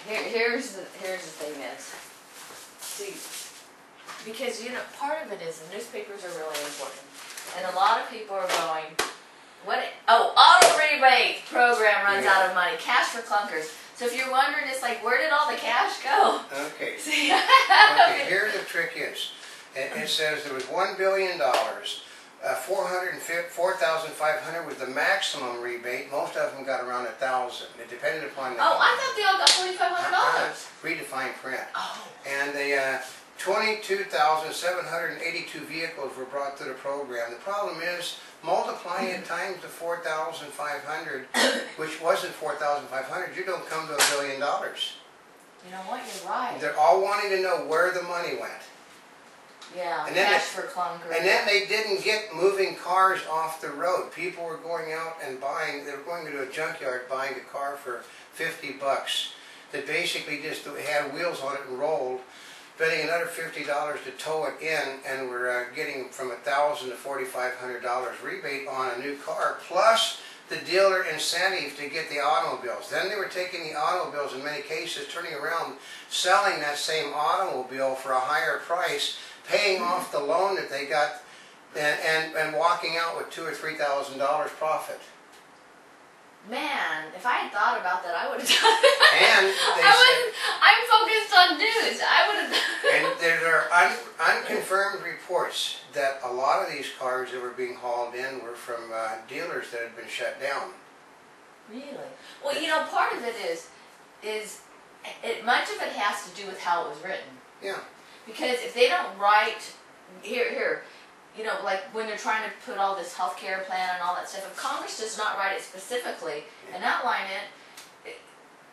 Here's the thing is, see, because part of it is the newspapers are really important, and a lot of people are going, what? Oh, auto rebate program runs out of money. Cash for clunkers. So if you're wondering, it's like, where did all the cash go? Okay. Okay. Here the trick is. It says there was $1 billion. 4,500 was the maximum rebate. Most of them got around 1,000. It depended upon the. Oh, I thought they all got $4,500. Redefined print. Oh. And the 22,782 vehicles were brought to the program. The problem is multiplying it times the 4,500, which wasn't 4,500. You don't come to $1 billion. You know what? You're right. They're all wanting to know where the money went. Yeah, and cash for clunkers. And then they didn't get moving cars off the road. People were going out and buying, they were going to a junkyard buying a car for $50 that basically just had wheels on it and rolled, spending another $50 to tow it in, and we're getting from $1,000 to $4,500 rebate on a new car, plus the dealer incentive to get the automobiles. Then they were taking the automobiles, in many cases, turning around, selling that same automobile for a higher price, paying off the loan that they got, and walking out with $2,000 or $3,000 profit. Man, if I had thought about that, I would have done it. And I'm focused on news. I would have done it. And there are unconfirmed reports that a lot of these cars that were being hauled in were from dealers that had been shut down. Really? Well, part of it is much of it has to do with how it was written. Yeah. Because if they don't write, like when they're trying to put all this health care plan and all that stuff, if Congress does not write it specifically and outline it,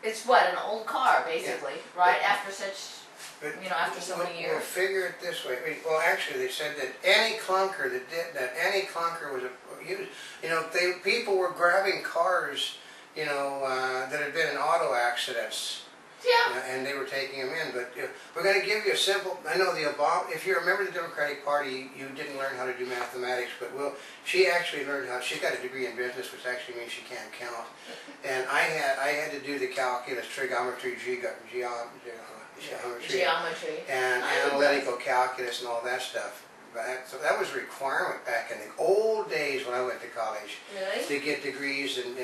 it's what, an old car, basically, right? After such, after so many years. We'll figure it this way. Well, actually, they said that any clunker was used. People were grabbing cars, that had been in auto accidents. Yeah. And they were taking them in, but we're going to give you a simple. I know if you remember the Democratic Party, you didn't learn how to do mathematics, but she actually learned how. She got a degree in business, which actually means she can't count. And I had to do the calculus, trigonometry, geometry, and analytical calculus and all that stuff. So that was a requirement back in the old days when I went to college. Really? To get degrees in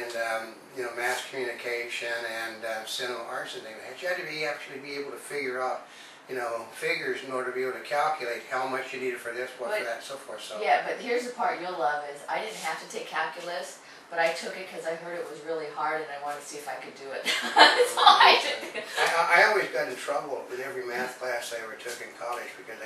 mass communication and cinema arts and things. You had to actually be able to figure out, figures in order to be able to calculate how much you needed for this, what for that, and so forth. So. Yeah, but here's the part you'll love is I didn't have to take calculus, but I took it because I heard it was really hard and I wanted to see if I could do it. That's all I did. I always got in trouble with every math class I ever took in college because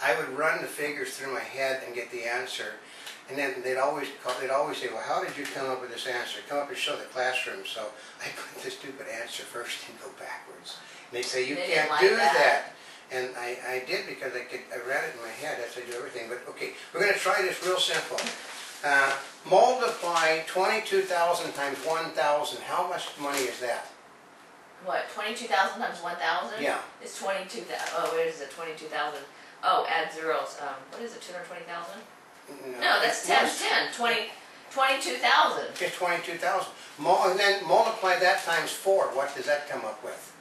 I would run the figures through my head and get the answer, and then they'd always say, "Well, how did you come up with this answer? Come up and show the classroom." So I put the stupid answer first and go backwards. And they'd say, "You can't do that." And I did because I read it in my head. That's how I do everything. But okay, we're going to try this real simple. Multiply 22,000 times 1,000. How much money is that? What, 22,000 times 1,000? Yeah. It's 22,000. Oh, what is it? 22,000. Oh, add zeros. What is it? 220,000? No, that's 10. 22,000. Just 22,000. And then multiply that times 4. What does that come up with?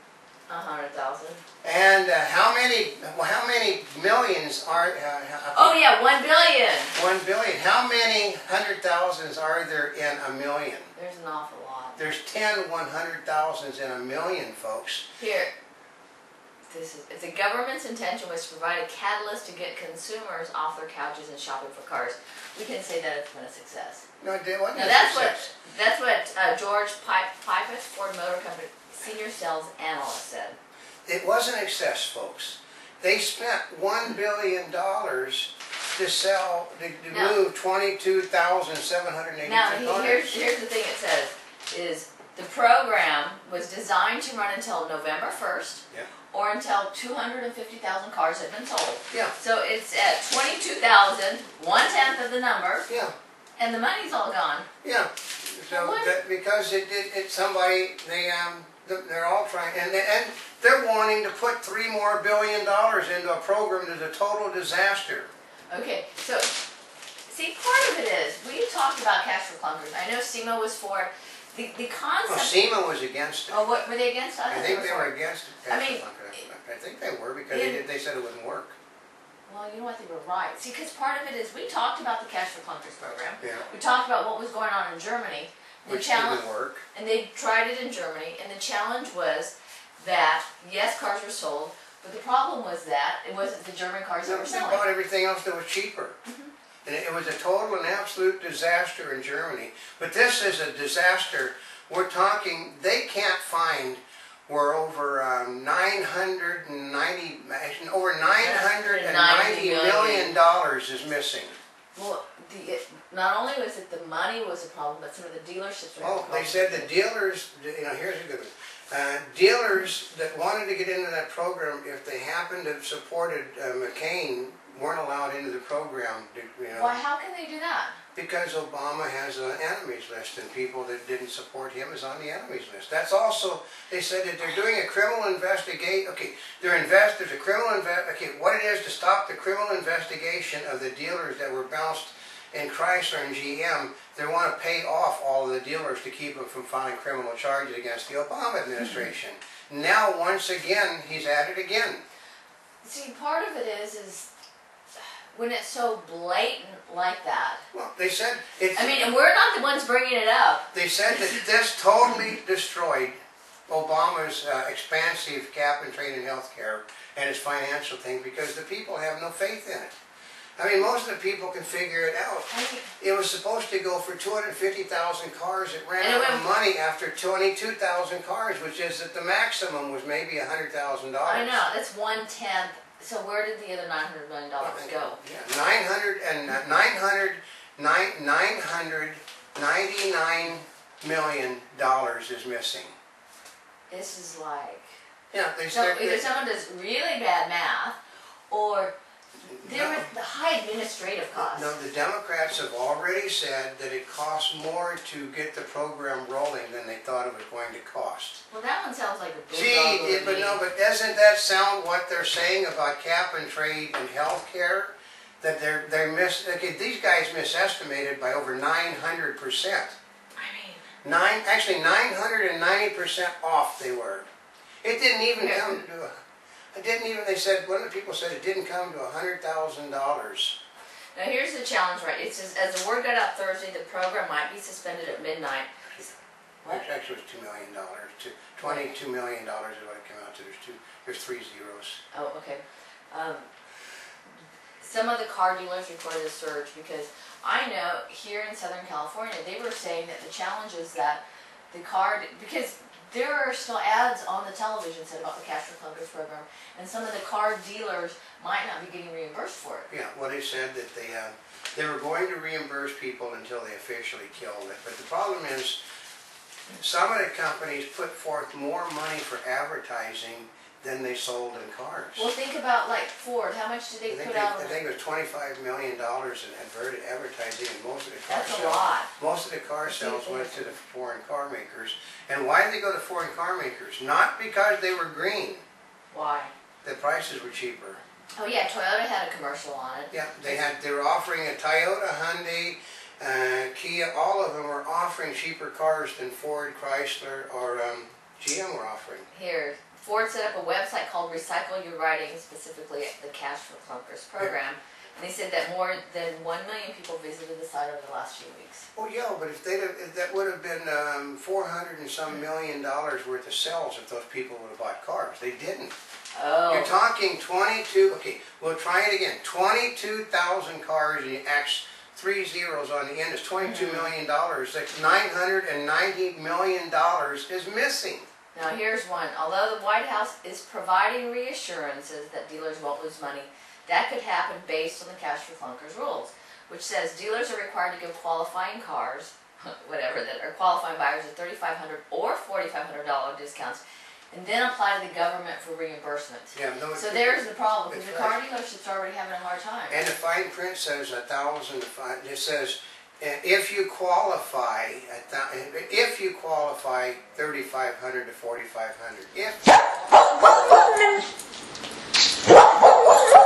100,000. And how many millions are? Oh yeah, 1 billion. 1 billion. How many 100,000s are there in a million? There's an awful lot. There's 10 100,000s in a million, folks. Here. It's the government's intention was to provide a catalyst to get consumers off their couches and shopping for cars. We can say that it's been a success. No, it wasn't. No, that's what George Pipus, Ford Motor Company senior sales analyst said. It wasn't a success, folks. They spent $1 billion to move 22,782 Now, cars. here's the thing it says, is the program was designed to run until November 1st. Yeah. Or until 250,000 cars had been sold. Yeah. So it's at 22,000, 1/10 of the number. Yeah. And the money's all gone. Yeah. So because they're all trying, and they're wanting to put $3 more billion into a program that's a total disaster. Okay, so see, part of it is we talked about cash for clunkers. I know SEMA was for it. the Well, concept. SEMA was against it. Oh, what were they against? I think they were against it. I mean, I think they were because they said it wouldn't work. Well, you know what, they were right. See, because part of it is we talked about the Cash for Clunkers program. Yeah. We talked about what was going on in Germany. Which didn't work. And they tried it in Germany, and the challenge was that, yes, cars were sold, but the problem was that it wasn't the German cars that were selling. They bought everything else that was cheaper. And it was a total and absolute disaster in Germany. But this is a disaster. We're talking, they can't find where over $990 million is missing. Well, not only was it the money was a problem, but some of the dealerships were having problems. They said the dealers, here's a good one. Dealers that wanted to get into that program, if they happened to have supported McCain, weren't allowed into the program. Why? How can they do that? Because Obama has an enemies list, and people that didn't support him is on the enemies list. That's also, they said that they're doing a criminal investigation. Okay, there's a criminal what it is to stop the criminal investigation of the dealers that were bounced in Chrysler and GM, they want to pay off all of the dealers to keep them from filing criminal charges against the Obama administration. Now, once again, he's at it again. See, part of it is when it's so blatant like that. Well, they said and we're not the ones bringing it up. They said that this totally destroyed Obama's expansive cap and trade in healthcare and his financial thing because the people have no faith in it. I mean, most of the people can figure it out. It was supposed to go for 250,000 cars. It ran out of money after 22,000 cars, which is that the maximum was maybe $100,000. I know, that's 1/10. So where did the other $900 million go? Yeah, $999 million is missing. This is like... Yeah, either someone does really bad math, or there was the high administrative costs. No, the Democrats have already said that it costs more to get the program rolling than they thought it was going to cost. Well, that one sounds like a big but doesn't that sound what they're saying about cap and trade and health care? That these guys misestimated by over 900%. Actually 990% off they were. It didn't even come to they said, one of the people said it didn't come to $100,000. Now here's the challenge, right? It says, as the word got out Thursday, the program might be suspended at midnight. What? Actually, it was $2 million. $22 million is what it came out to. There's 3 zeros. Oh, okay. Some of the car dealers reported a surge because I know here in Southern California, they were saying that the challenge is that the because there are still ads on the television set about the Cash for Clunkers program, and some of the car dealers might not be getting reimbursed for it. Yeah, well, they said that they were going to reimburse people until they officially killed it. But the problem is, some of the companies put forth more money for advertising than they sold in cars. Well, think about like Ford. How much did they put out? I think it was $25 million in advertising, and most of the car sales. That's a lot. Most of the car sales went to the foreign car makers. And why did they go to foreign car makers? Not because they were green. Why? The prices were cheaper. Oh yeah, Toyota had a commercial on it. Yeah, they were offering a Toyota, Hyundai, Kia. All of them were offering cheaper cars than Ford, Chrysler, or GM were offering. Here. Ford set up a website called Recycle Your Writing, specifically the Cash for Clunkers program. And they said that more than 1 million people visited the site over the last few weeks. Oh yeah, but if that would have been $400 and some million worth of sales if those people would have bought cars. They didn't. Oh. You're talking 22, okay, we'll try it again. 22,000 cars, and you X 3 zeros on the end is $22 million. That's $990 million is missing. Now here's one. Although the White House is providing reassurances that dealers won't lose money, that could happen based on the Cash for Clunkers rules, which says dealers are required to give qualifying cars, that are qualifying buyers at $3,500 or $4,500 discounts, and then apply to the government for reimbursement. Yeah, no, so there's the problem, because the car dealerships are already having a hard time. And the fine print says 1,000 to 5. It says if you qualify, $3,500 to $4,500.